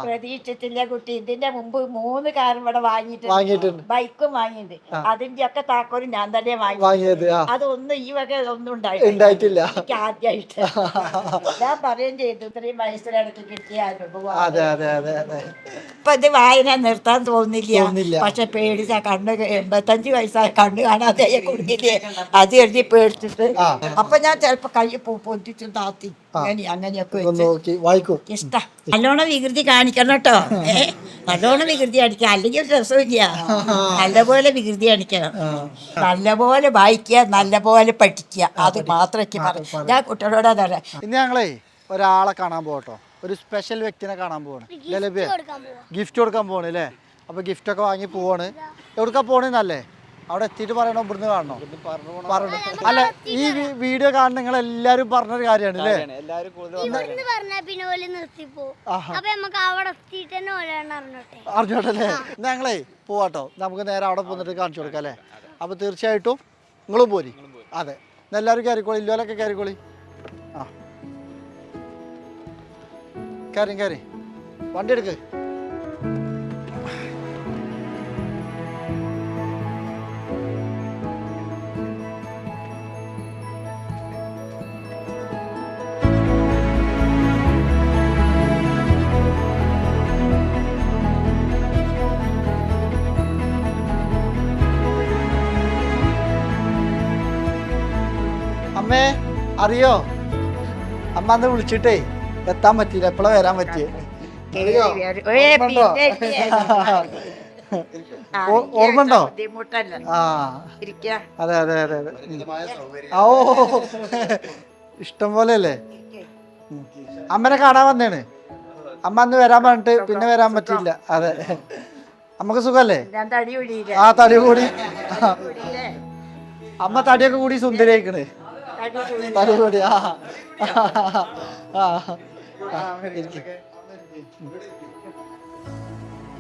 പ്രതീക്ഷിച്ചില്ല കുട്ടി. ഇതിന്റെ മുമ്പ് 3 കാർ ഇവിടെ വാങ്ങിയിട്ടുണ്ട്. ബൈക്കും വാങ്ങിയിട്ടുണ്ട്. അതിന്റെ ഒക്കെ താക്കോലും ഞാൻ തന്നെ വാങ്ങിയത്. അതൊന്നും ഈ വക ഒന്നും ഉണ്ടായിട്ടില്ല. എനിക്ക് ആദ്യമായിട്ട് ഞാൻ പറയുകയും ചെയ്തു, ഇത്രയും വയസ്സിലിടയ്ക്ക് കിട്ടിയ അനുഭവം. ഇപ്പൊ ഇത് വായന നിർത്താൻ തോന്നില്ല. പക്ഷെ പേടിച്ച കണ്ണ് 85 വയസ്സായ കണ്ണ് കാണാതെ കുടുങ്ങില്ലേ, അത് എഴുതി പേടിച്ചിട്ട്. അപ്പൊ ഞാൻ ചിലപ്പോ കൈ പൊന്തിച്ചു താത്തി അങ്ങനെയൊക്കെ ഇഷ്ട. നല്ലോണം വികൃതി കാണിക്കണം കേട്ടോ. നല്ലോണം വികൃതി കാണിക്കുക, അല്ലെങ്കിൽ രസമില്ല. നല്ലപോലെ വികൃതി കാണിക്കണം, നല്ലപോലെ വായിക്കുക, നല്ലപോലെ പഠിക്കുക. അത് മാത്രമേ പറയും. ഞാൻ കുട്ടികളോട് അതാണ്. ഇന്ന് ഞങ്ങളേ ഒരാളെ കാണാൻ പോകട്ടോ, ഒരു സ്പെഷ്യൽ വ്യക്തിനെ കാണാൻ പോവാണ്. ഗിഫ്റ്റ് കൊടുക്കാൻ പോവാണ് അല്ലേ? അപ്പൊ ഗിഫ്റ്റ് ഒക്കെ വാങ്ങി പോവാണ്. എവിടുക്കാ പോണെന്നല്ലേ? അവിടെ എത്തിയിട്ട് പറയണോ, ഇവിടുന്ന് കാണണോ? പറഞ്ഞു. അല്ല, ഈ വീഡിയോ കാണുന്ന നിങ്ങൾ എല്ലാരും പറഞ്ഞൊരു കാര്യമാണ് അല്ലേ? അറിഞ്ഞോട്ടല്ലേ? ഞങ്ങളേ പോവാട്ടോ, നമുക്ക് നേരെ അവിടെ പോന്നിട്ട് കാണിച്ചു കൊടുക്കാം അല്ലേ? അപ്പൊ തീർച്ചയായിട്ടും നിങ്ങളും പോരി. അതെ, എല്ലാവരും കയറിക്കോളി, ഇല്ലോലൊക്കെ കയറിക്കോളി. ആ, കയറി വണ്ടി എടുക്ക്. അമ്മേ, അറിയോ, അമ്മ അന്ന് വിളിച്ചിട്ടേ എത്താൻ പറ്റിയില്ല. എപ്പോഴാ വരാൻ പറ്റിയേ? ഓർമ്മണ്ടോ? ആ, അതെ അതെ അതെ അതെ. ഓ, ഇഷ്ടം പോലെ അല്ലേ? അമ്മനെ കാണാൻ വന്നേണ്. അമ്മ അന്ന് വരാൻ പറഞ്ഞിട്ട് പിന്നെ വരാൻ പറ്റിയില്ല. അതെ, അമ്മക്ക് സുഖല്ലേ? ആ, തടി കൂടി. അമ്മ തടിയൊക്കെ കൂടി സുന്ദരിയായിക്കണ്. തടി കൂടി.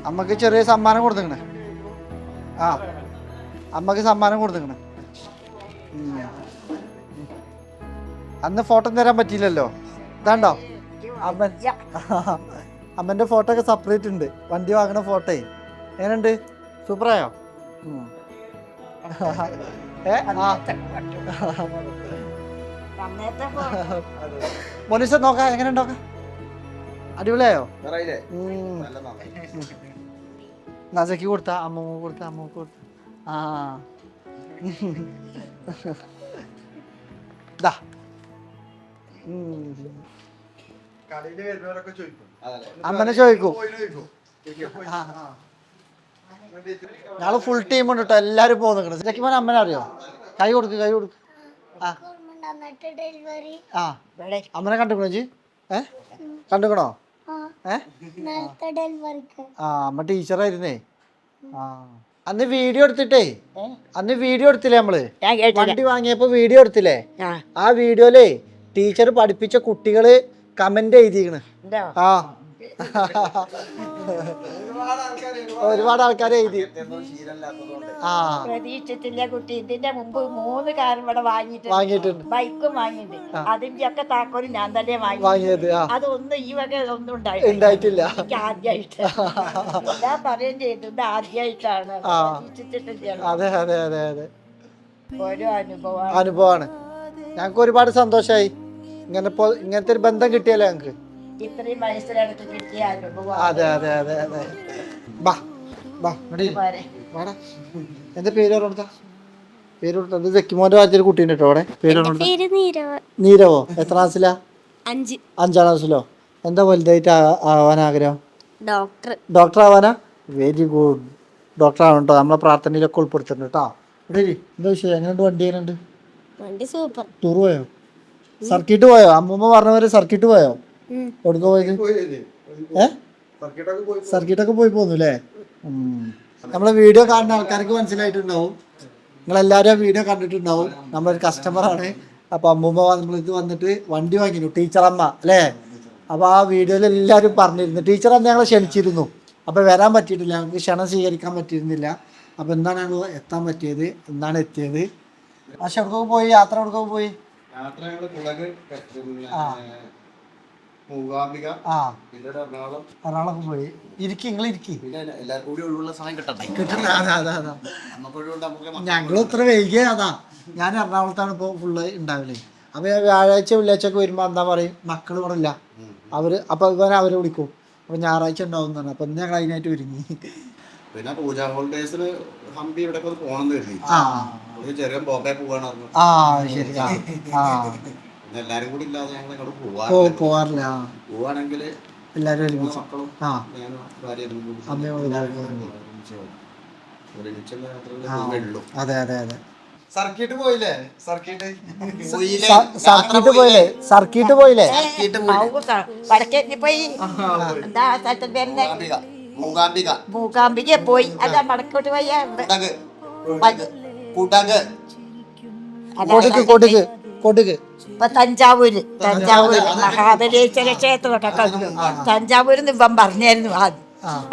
അമ്മക്ക് ചെറിയ സമ്മാനം കൊടുത്തിക്കണേ. ആ, അമ്മക്ക് സമ്മാനം കൊടുത്തിക്കണേ. അന്ന് ഫോട്ടോ തരാൻ പറ്റിയില്ലല്ലോ. ഇതാണ്ടോ അമ്മന്റെ ഫോട്ടോ ഒക്കെ സെപ്പറേറ്റ് ഉണ്ട്. വണ്ടി വാങ്ങണ ഫോട്ടോ എങ്ങനെയുണ്ട്? സൂപ്പറായോ? മോനിസ നോക്കാം, എങ്ങനെ നോക്കാം? അടിപൊളിയായോ? നസക്ക് കൊടുത്ത, അമ്മൂക്ക് കൊടുത്ത, അമ്മൂക്ക് കൊടുത്ത. ആ, അമ്മനെ ചോദിക്കൂ. ഞങ്ങള് ഫുൾ ടീം ഉണ്ട് കേട്ടോ, എല്ലാരും പോകുന്നു. ശരിക്കും അമ്മനെ അറിയോ? കൈ കൊടുക്ക്, കൈ കൊടുക്ക്. ആ, അമ്മനെ കണ്ടുക്കണോ ജി? കണ്ടുക്കണോ? ആ, അമ്മ ടീച്ചറായിരുന്നേ. ആ, അന്ന് വീഡിയോ എടുത്തിട്ടേ, അന്ന് വീഡിയോ എടുത്തില്ലേ നമ്മള്? വണ്ടി വാങ്ങിയപ്പോ വീഡിയോ എടുത്തില്ലേ? ആ വീഡിയോയിലേ ടീച്ചർ പഠിപ്പിച്ച കുട്ടികള് കമന്റ് എഴുതിക്കണ്. ആ, ഒരുപാട് ആൾക്കാർ എഴുതി. പ്രതീക്ഷിച്ചില്ല കുട്ടി. ഇതിന്റെ മുമ്പ് 3 കാർ ഇവിടെ വാങ്ങിയിട്ടുണ്ട്. ബൈക്കും വാങ്ങിയിട്ടുണ്ട്. അതിന്റെ ഒക്കെ താക്കോലും ഞാൻ തന്നെ വാങ്ങിയത്. അതൊന്നും ഈ വക ഒന്നും ഉണ്ടായിട്ടില്ല. എനിക്ക് ആദ്യമായിട്ട് ഞാൻ പറയുകയും ചെയ്തു, ഇത് ആദ്യമായിട്ടാണ്. പ്രതീക്ഷിച്ചിട്ടില്ല. അതെ അതെ അതെ അതെ, ഓരോ അനുഭവമാണ്. ഞങ്ങൾക്ക് ഒരുപാട് സന്തോഷമായി. ഇങ്ങനത്തെ ഒരു ബന്ധം കിട്ടിയല്ലോ ഞങ്ങക്ക്. ഇത്രയും വയസ്സിലിടയ്ക്ക് കിട്ടിയ അനുഭവം. അതെ അതെ അതെ അതെ. എന്താ പേര് കൊടുത്ത? പേര് കൊടുത്തത് ജക്കിമോന്റെ വായിച്ചൊരു കുട്ടീൻ്റെ കേട്ടോ അവിടെ. പേര് നീരവോ? എത്ര ക്ലാസ്സിലാ? 5ാം ക്ലാസ്സിലോ? എന്താ വലുതായിട്ട് ആവാൻ ആഗ്രഹം? ഡോക്ടർ ആവാനാ? വെരി ഗുഡ്, ഡോക്ടർ ആവണം കേട്ടോ. നമ്മളെ പ്രാർത്ഥനയിലൊക്കെ ഉൾപ്പെടുത്തുന്നുണ്ട് കേട്ടോ. എന്താ വിഷയം? എങ്ങനെയുണ്ട്? വണ്ടി എങ്ങനെയുണ്ട്? ടൂർ പോയോ? സർക്കിട്ട് പോയോ? അമ്മൂമ്മ പറഞ്ഞവരെ സർക്കിട്ട് പോയോ? എവിടുന്ന് പോയത്? സർക്കിട്ടൊക്കെ പോയി പോന്നു അല്ലേ? നമ്മളെ വീഡിയോ കാണുന്ന ആൾക്കാർക്ക് മനസ്സിലായിട്ടുണ്ടാവും. നിങ്ങളെല്ലാവരും ആ വീഡിയോ കണ്ടിട്ടുണ്ടാവും. നമ്മളൊരു കസ്റ്റമറാണ്. അപ്പോൾ അമ്മൂമ്മ നമ്മളിത് വന്നിട്ട് വണ്ടി വാങ്ങിയിരുന്നു, ടീച്ചറമ്മ അല്ലേ? അപ്പോൾ ആ വീഡിയോയിൽ എല്ലാവരും പറഞ്ഞിരുന്നു. ടീച്ചർ അന്ന് ഞങ്ങളെ ക്ഷണിച്ചിരുന്നു. അപ്പോൾ വരാൻ പറ്റിയിട്ടില്ല, ഞങ്ങൾക്ക് ക്ഷണം സ്വീകരിക്കാൻ പറ്റിയിരുന്നില്ല. അപ്പോൾ എന്താണ് ഞങ്ങൾ എത്താൻ പറ്റിയത്, എന്താണ് എത്തിയത്? പക്ഷെ എവിടെയൊക്കെ പോയി? യാത്ര എവിടെയൊക്കെ പോയി? മൂകാംബിക, ആ പിന്നെ എറണാകുളം. എറണാകുളം പോയി. ഇരിക്കും, നിങ്ങൾ ഇരിക്കും. പിന്നെ എല്ലാവർക്കും കൂടി ഒഴിവുള്ള സമയം കിട്ടട്ടെ. കിട്ടുന്ന അതാ നമുക്ക് ഒഴിവുണ്ട്. നമുക്ക് ഞങ്ങൾ ഇത്ര വൈകിയ അതാ. ഞാൻ എറണാകുളത്താണ് ഇപ്പോൾ ഫുള്ള് ഉണ്ടാവില്ലേ. അപ്പോൾ ഞാൻ വ്യാഴാഴ്ച വെള്ളിയാഴ്ച ഒക്കെ വരുമ്പോൾ എന്താ പറയും, മക്കൾ ഇവിടെ ഇല്ല, അപ്പോൾ ഇവരെ അവരെ വിളിക്കും. അപ്പോൾ ഞായറാഴ്ച ഉണ്ടാവും എന്ന് പറഞ്ഞു. അപ്പോൾ ഇന്ന് ഞങ്ങൾ അതിനായിട്ട് ഒരുങ്ങി. പിന്നെ പൂജ ഹോളിഡേയ്സിന് ഹംപി ഇവിടെ പോകണം കരുതി. ചെറിയ ബോംബെ പോവാണ്. ശരി. പിന്നെ എല്ലാരും കൂടി ഇല്ലാതെ ഞങ്ങൾ ഇങ്ങോട്ട് പോവാറില്ല. പോവാണെങ്കിൽ എല്ലാവരും ഒരുമിച്ച് മക്കളും ഞാനും ഭാര്യയും കൂടി ഒരുമിച്ചുള്ള യാത്രകളേ. അതെ. സർക്കിട്ട് പോയില്ലേ? സർക്കിട്ട് പോയില്ലേ? വടക്കേക്ക് പോയി. എന്താ സ്ഥലത്തിന്റെ പേരുന്നെ? മൂകാംബിക പോയി. അല്ല വടക്കോട്ട് പോയ കൊടുക്ക്. ഇപ്പൊ തഞ്ചാവൂര് മഹാബലേശ്വര ക്ഷേത്രമൊക്കെ കണ്ടു. തഞ്ചാവൂരിന്ന് ഇപ്പം പറഞ്ഞായിരുന്നു ആദ്യം.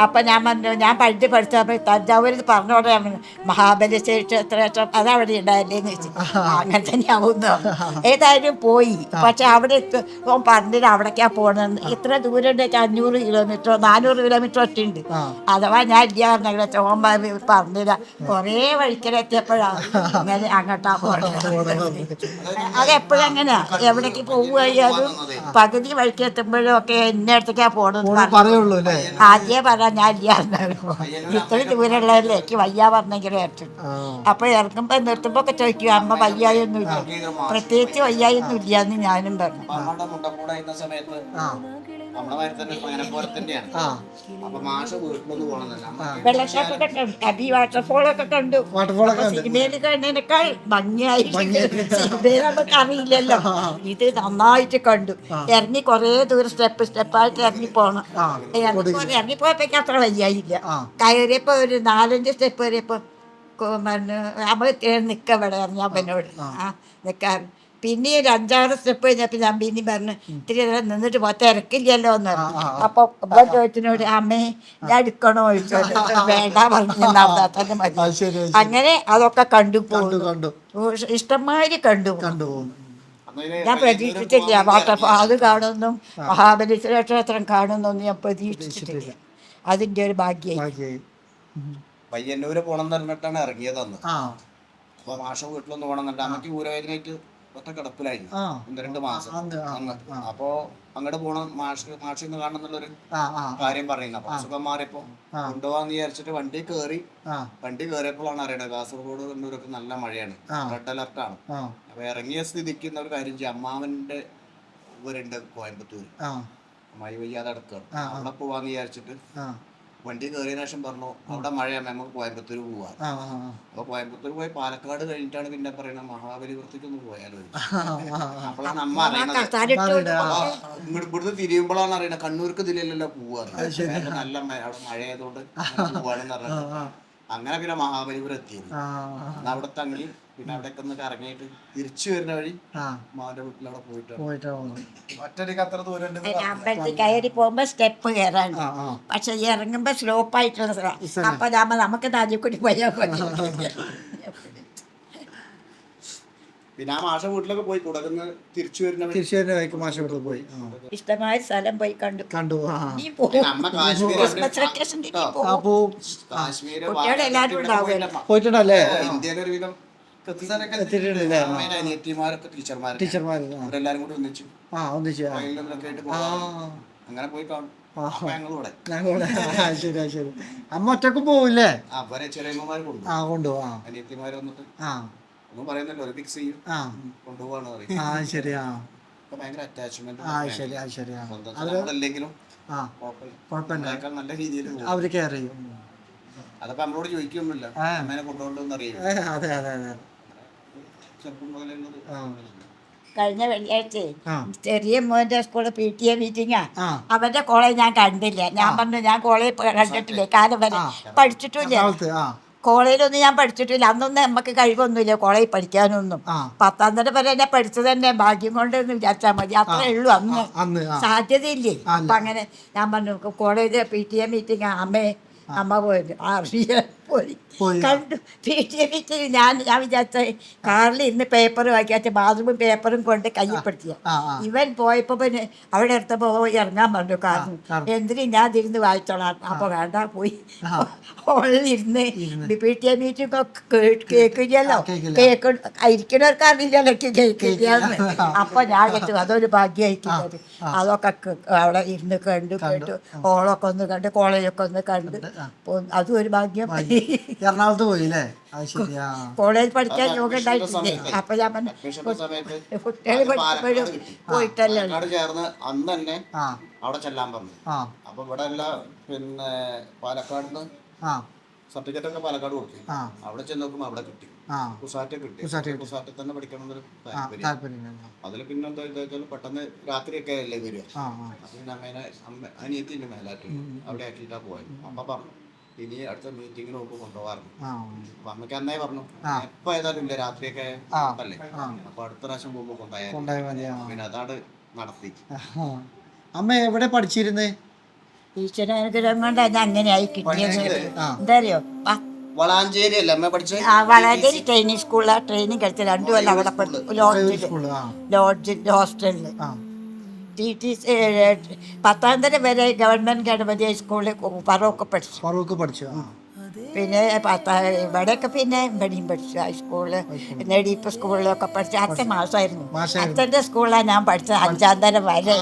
അപ്പൊ ഞാൻ പറഞ്ഞു, ഞാൻ പഠിച്ചപ്പോൾ തഞ്ചാവൂരിൽ പറഞ്ഞോടെ മഹാബലേശ്വര ക്ഷേത്രം അതവിടെ ഉണ്ടായില്ലേന്ന് വെച്ചു. അങ്ങനെ തന്നെയാവുന്നു. ഏതായാലും പോയി. പക്ഷെ അവിടെ പറഞ്ഞിട്ട് അവിടേക്കാ പോകണം. ഇത്ര ദൂരം ഉണ്ട്, 500 കിലോമീറ്ററോ 400 കിലോമീറ്റർ ഒറ്റ ഉണ്ട്. അഥവാ ഞാൻ ഇല്ല പറഞ്ഞ ചോമ്പ പറഞ്ഞില്ല. കുറേ വഴിക്കലെത്തിയപ്പോഴാണ് ഇങ്ങനെ അങ്ങോട്ടാ പോകണത്. അതെപ്പോഴും അങ്ങനെയാ. എവിടേക്ക് പോവുകയാലും പകുതി വഴിക്കെത്തുമ്പോഴും ഒക്കെ എന്നെ അടുത്തേക്കാ പോകണമെന്ന് ആദ്യമേ പറയാൻ ഞാൻ ഇല്ലായിരുന്നു. ഇത്രയും ദൂരമുള്ളതല്ലേ എനിക്ക് വയ്യ പറഞ്ഞെങ്കിലും ഏറ്റു. അപ്പൊ ഇറങ്ങുമ്പോ നിർത്തുമ്പോ ഒക്കെ ചോദിക്കും, അമ്മ വയ്യായൊന്നും ഇല്ല, പ്രത്യേകിച്ച് വയ്യായൊന്നും ഇല്ല എന്ന് ഞാനും പറഞ്ഞു. വെള്ളച്ചാട്ടൊക്കെ കണ്ടു, അടി വാട്ടർഫോളൊക്കെ കണ്ടു. സിനിമയിൽ കണ്ടതിനേക്കാൾ ഭംഗിയായി. സിനിമയിൽ നമുക്ക് അറിയില്ലല്ലോ, ഇത് നന്നായിട്ട് കണ്ടു. ഇറങ്ങി കുറേ ദൂരം സ്റ്റെപ്പായിട്ട് ഇറങ്ങി പോണം. ഇറങ്ങിപ്പോയപ്പോഴേക്ക് അത്ര വയ്യായില്ല. കയറിയപ്പോ ഒരു 4-5 സ്റ്റെപ്പ് കയറിയപ്പോ നമ്മൾ നിൽക്കവിടെ ഞാൻ എന്നോട് നിൽക്കാൻ. പിന്നെ ഒരു 5-6 സ്റ്റെപ്പ് കഴിഞ്ഞപ്പോൾ ഞാൻ പിന്നെയും പറഞ്ഞു, ഇത്തിരി നേരം നിന്നിട്ട് പോ, തിരക്കില്ലല്ലോ എന്ന് പറഞ്ഞു. അപ്പൊ ഇവിടെ ചോദിച്ചതിനോട്, അമ്മേ ഞാൻ എടുക്കണോ ചോദിച്ചോ. വേണ്ട പറഞ്ഞു, തന്നെ മതി. അങ്ങനെ അതൊക്കെ കണ്ടു പോകുന്നു. ഇഷ്ടംമാതിരി കണ്ടു. ഞാൻ പ്രതീക്ഷിച്ചില്ല വാട്ടർഫാൾ കാണുന്നു, മഹാബലേശ്വര ക്ഷേത്രം കാണുന്നൊന്നും ഞാൻ പ്രതീക്ഷിച്ചിട്ടില്ല. അതിന്റെ ഒരു ഭാഗ്യമായി. പയ്യന്നൂര് പോണം പറഞ്ഞിട്ടാണ് ഇറങ്ങിയത് അന്ന്. അപ്പൊ മാഷ വീട്ടിലൊന്ന് പോകണമെന്നുണ്ട്. അമ്മയ്ക്ക് ഊരവേദനയായിട്ട് ഒറ്റ കിടപ്പിലായിരുന്നു 1-2 മാസം. അപ്പൊ അങ്ങോട്ട് പോണം, മാഷിന്ന് കാണണം എന്നുള്ളൊരു കാര്യം പറയുന്നത്. അപ്പൊ അസുഖം മാറിയപ്പോ കൊണ്ടുപോകാന്ന് വിചാരിച്ചിട്ട് വണ്ടി കയറിയപ്പോഴാണ് അറിയണത് കാസർഗോഡ് കണ്ണൂരൊക്കെ നല്ല മഴയാണ്, റെഡ് അലർട്ടാണ്. അപ്പൊ ഇറങ്ങിയ സ്ഥിതിക്ക് ഒരു കാര്യം ചെയ്യാം, അമ്മാവന്റെ ഇവരുണ്ട് കോയമ്പത്തൂര്, അമ്മായി വയ്യാതെ അടക്കാണ്, അവിടെ പോവാന്ന് വിചാരിച്ചിട്ട് വണ്ടി കയറിയതിനു ശേഷം പറഞ്ഞു, അവിടെ മഴയാണ്, നമുക്ക് കോയമ്പത്തൂർ പോവാ. അപ്പൊ കോയമ്പത്തൂർ പോയി പാലക്കാട് കഴിഞ്ഞിട്ടാണ് പിന്നെ പറയുന്നത് മഹാബലിപുരത്തേക്ക് ഒന്ന് പോയാലോ. അപ്പോഴാണ് അമ്മ അറിയണത്. ഇവിടുന്ന് തിരിയുമ്പോഴാണ് അറിയണത് കണ്ണൂർക്ക് ഇതിലല്ലോ പോവാന്ന്. നല്ല അവിടെ മഴ ആയതുകൊണ്ട് പോവാണെന്ന് പറഞ്ഞത്. അങ്ങനെ പിന്നെ മഹാബലിപുരം എത്തിയത്. അവിടെ തങ്ങി പിന്നെ അവിടെയൊക്കെ ഒന്ന് കറങ്ങിയിട്ട് തിരിച്ചു വരുന്ന വഴി മാന്റെ വീട്ടിലവിടെ പോയിട്ടാണ്. ഒറ്റയ്ക്ക് അത്ര ദൂരം അമ്പലത്തിൽ കയറി പോകുമ്പോ സ്റ്റെപ്പ് കയറാണ്, പക്ഷെ ഇറങ്ങുമ്പോ സ്ലോപ്പ് ആയിട്ടുള്ള. അപ്പൊ നമുക്ക് താജക്കൂടി പോയാൽ മതി. പിന്നെ ആ മാഷ വീട്ടിലൊക്കെ പോയി തുടർന്ന് തിരിച്ചു വരുന്ന വഴിക്ക് മാഷ വീട്ടിൽ പോയി ഇഷ്ടമായ സ്ഥലം പോയി കണ്ടു. കുട്ടികളെല്ലാരും ഉണ്ടാവുമല്ലോ, പോയിട്ടുണ്ടല്ലേ? ഇന്ത്യയിലെ ഒരുവിധം ടീച്ചർമാരെല്ലാരും കൂടി ഒന്നിച്ചു അങ്ങനെ പോയി കാണും. ശരി. അമ്മ ഒറ്റക്ക് പോവില്ലേ? അവരെ ചെറിയമ്മമാര് കൊണ്ടുപോവാ, അനിയത്തിമാര് വന്നിട്ട് ഒന്നും പറയുന്നില്ല, ഒരു ഫിക്സ് ചെയ്യും, കൊണ്ടുപോവാണ് പറയും. ഭയങ്കര അറ്റാച്ച്മെന്റ് അല്ലെങ്കിലും നല്ല രീതിയിൽ അവര് കെയർ ചെയ്യും. അതൊക്കെ നമ്മളോട് ചോദിക്കൊന്നുമില്ല, അമ്മേനെ കൊണ്ടുപോകണ്ടെന്ന് അറിയാം. കഴിഞ്ഞ വെള്ളിയാഴ്ച ചെറിയ മോന്റെ സ്കൂളിൽ PTA മീറ്റിംഗാ. അവന്റെ കോളേജ് ഞാൻ കണ്ടില്ല. ഞാൻ പറഞ്ഞു, ഞാൻ കോളേജ് കണ്ടിട്ടില്ലേ, കാലം വരെ പഠിച്ചിട്ടില്ല, കോളേജിലൊന്നും ഞാൻ പഠിച്ചിട്ടില്ല. അന്നൊന്നും നമുക്ക് കഴിവൊന്നുമില്ല കോളേജിൽ പഠിക്കാനൊന്നും. 10ാം തരം വരെ എന്നെ പഠിച്ചത് തന്നെ ഭാഗ്യം കൊണ്ടെന്ന് വിചാരിച്ചാൽ മതി, അത്രേ ഉള്ളൂ. അന്ന് സാധ്യതയില്ലേ. അപ്പൊ അങ്ങനെ ഞാൻ പറഞ്ഞു, കോളേജ് PTA മീറ്റിംഗ് അമ്മ പോയത് അറിയാൻ പോയി കണ്ടു. വീട്ടിൽ ഞാൻ വിചാരിച്ച കാറിൽ ഇന്ന് പേപ്പർ വായിക്കാച്ച ബാത്റൂമും പേപ്പറും കൊണ്ട് കയ്യപ്പെടുത്തിയ ഇവൻ പോയപ്പോ പിന്നെ അവിടെ എടുത്തപ്പോ ഇറങ്ങാൻ പറഞ്ഞു കാറിന്. എന്തിനും ഞാൻ തിരുന്ന് വായിച്ചോളാം. അപ്പൊ വേണ്ട പോയി ഹോളിലിരുന്ന് PTA മീറ്റിംഗ് ഒക്കെ കേൾക്കില്ലല്ലോ. ഇരിക്കുന്നവർക്ക് അറിയില്ലല്ലോ കേൾക്കില്ലാന്ന്. അപ്പൊ ഞാൻ കേട്ടു അതൊരു ഭാഗ്യമായിരിക്കുന്നത്. അതൊക്കെ അവിടെ ഇരുന്ന് കണ്ടു ഹോളൊക്കെ ഒന്ന് കണ്ട് കോളേജൊക്കെ ഒന്ന് കണ്ട് അതും ഒരു ഭാഗ്യം. എറണാകുളത്ത് പോയില്ലേ? കോളേജ് പഠിക്കാൻ യോഗ ഉണ്ടായിട്ടില്ലേ? അപ്പൊ ഞാൻ കുട്ടികൾ പഠിക്കുമ്പോഴും പോയിട്ടല്ലോ ചേർന്ന് അന്ന് തന്നെ അവിടെ ചെല്ലാൻ പറഞ്ഞു. അപ്പൊ ഇവിടെ അല്ല പിന്നെ പാലക്കാട് സർട്ടിഫിക്കറ്റ് ഒക്കെ പാലക്കാട് കൊടുത്തു. അവിടെ ചെന്ന് നോക്കുമ്പോൾ അവിടെ കിട്ടി, കുസാറ്റ് കിട്ടി. കുസാറ്റിൽ തന്നെ പഠിക്കണം എന്നൊരു താല്പര്യം. അതിൽ പിന്നെ എന്താ വെച്ചാൽ പെട്ടെന്ന് രാത്രിയൊക്കെ അല്ലേ വരിക. പിന്നെ അനിയത്തിന്റെ മേലാറ്റ് അവിടെ ആക്കിയിട്ടാ പോയത്. അപ്പൊ പറഞ്ഞു ഇനി അടുത്ത മീറ്റിങ്ങിന് നോക്ക് കൊണ്ടുപോകാറുണ്ട്. അപ്പൊ അമ്മയ്ക്ക് അന്നേ പറഞ്ഞു എപ്പോ ഏതായാലും ഇല്ല, രാത്രിയൊക്കെ അല്ലേ, അപ്പൊ അടുത്ത പ്രാവശ്യം പോകുമ്പോ കൊണ്ടുപോയാൽ പിന്നെ അതാണ് നടത്തി. അമ്മ എവിടെ പഠിച്ചിരുന്നേ? ഈശ്വരാനുഗ്രഹം കൊണ്ടാണ് അങ്ങനെയായി കിട്ടിയത്. എന്താ അറിയോ, വളാഞ്ചേരി അല്ലേ അമ്മ പഠിച്ചത്? വളാഞ്ചേരി ട്രെയിനിങ് സ്കൂളിലാണ് ട്രെയിനിങ് കഴിച്ചത്. 2 കൊല്ലം അവിടെ പഠിച്ചു ലോഡ്ജിൽ ഹോസ്റ്റലില്. TTC 10ാം തരം വരെ ഗവൺമെന്റ് ഗണപതി ഹൈസ്കൂളിൽ ഫറൂഖ് പഠിച്ചു. പിന്നെ ഇവിടെയൊക്കെ പിന്നെ ഇവിടെയും പഠിച്ചു. ഹൈസ്കൂളില് നെടിയിപ്പ് സ്കൂളിലൊക്കെ പഠിച്ചു. അച്ഛൻ മാസമായിരുന്നു. അച്ഛൻ്റെ സ്കൂളിലാണ് ഞാൻ പഠിച്ചത് 5ാം തരം വരെ.